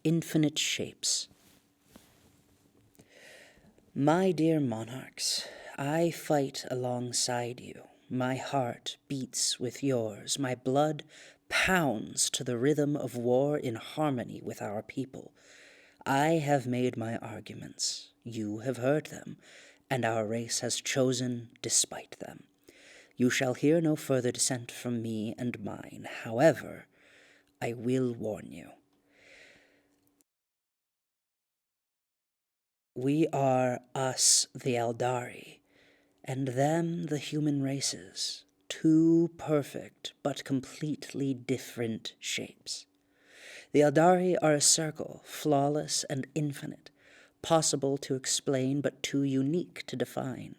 Infinite shapes. My dear monarchs, I fight alongside you. My heart beats with yours. My blood pounds to the rhythm of war in harmony with our people. I have made my arguments. You have heard them, and our race has chosen despite them. You shall hear no further dissent from me and mine. However, I will warn you. We are us, the Eldari, and them, the human races, two perfect but completely different shapes. The Eldari are a circle, flawless and infinite, possible to explain but too unique to define.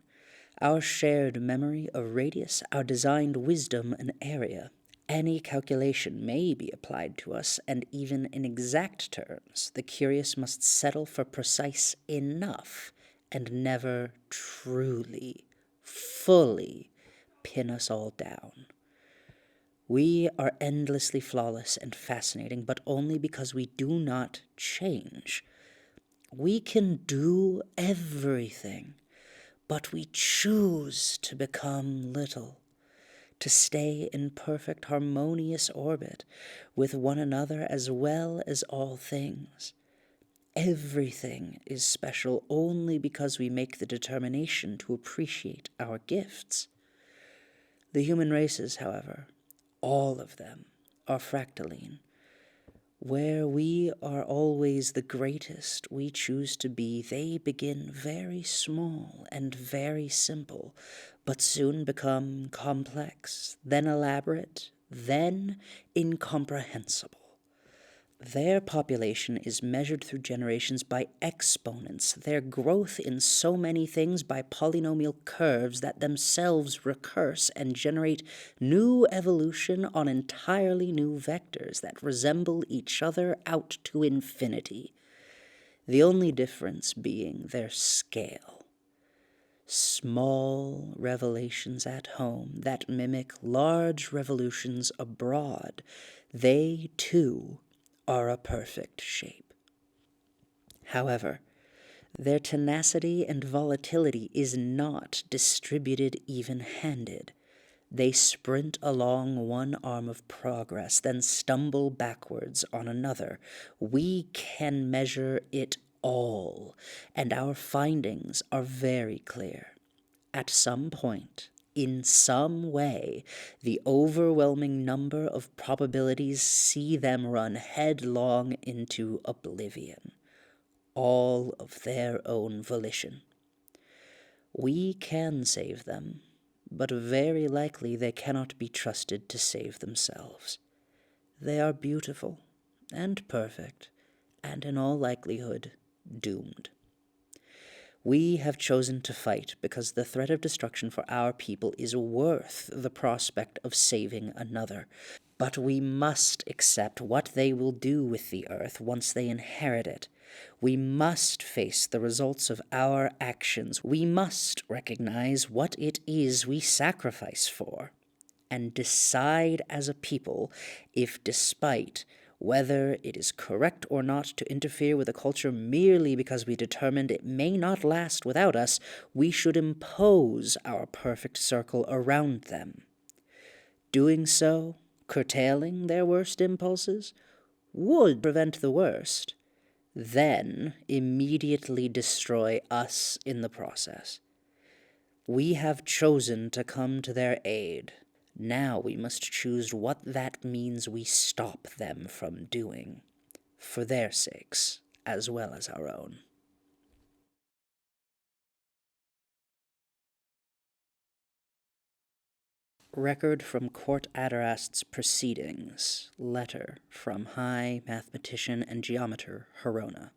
Our shared memory a radius, our designed wisdom an area. Any calculation may be applied to us, and even in exact terms, the curious must settle for precise enough and never truly, fully pin us all down. We are endlessly flawless and fascinating, but only because we do not change. We can do everything, but we choose to become little, to stay in perfect harmonious orbit with one another as well as all things. Everything is special only because we make the determination to appreciate our gifts. The human races, however, all of them, are fractaline. Where we are always the greatest we choose to be, they begin very small and very simple, but soon become complex, then elaborate, then incomprehensible. Their population is measured through generations by exponents, their growth in so many things by polynomial curves that themselves recurse and generate new evolution on entirely new vectors that resemble each other out to infinity. The only difference being their scale. Small revelations at home that mimic large revolutions abroad, they too are a perfect shape. However, their tenacity and volatility is not distributed even-handed. They sprint along one arm of progress, then stumble backwards on another. We can measure it all, and our findings are very clear. At some point, in some way, the overwhelming number of probabilities see them run headlong into oblivion, all of their own volition. We can save them, but very likely they cannot be trusted to save themselves. They are beautiful and perfect, and in all likelihood, doomed. We have chosen to fight because the threat of destruction for our people is worth the prospect of saving another. But we must accept what they will do with the earth once they inherit it. We must face the results of our actions. We must recognize what it is we sacrifice for, and decide as a people if, despite whether it is correct or not to interfere with a culture merely because we determined it may not last without us, we should impose our perfect circle around them. Doing so, curtailing their worst impulses, would prevent the worst, then immediately destroy us in the process. We have chosen to come to their aid. Now we must choose what that means we stop them from doing, for their sakes as well as our own. Record from Court Adarast's proceedings. Letter from High Mathematician and Geometer Herona.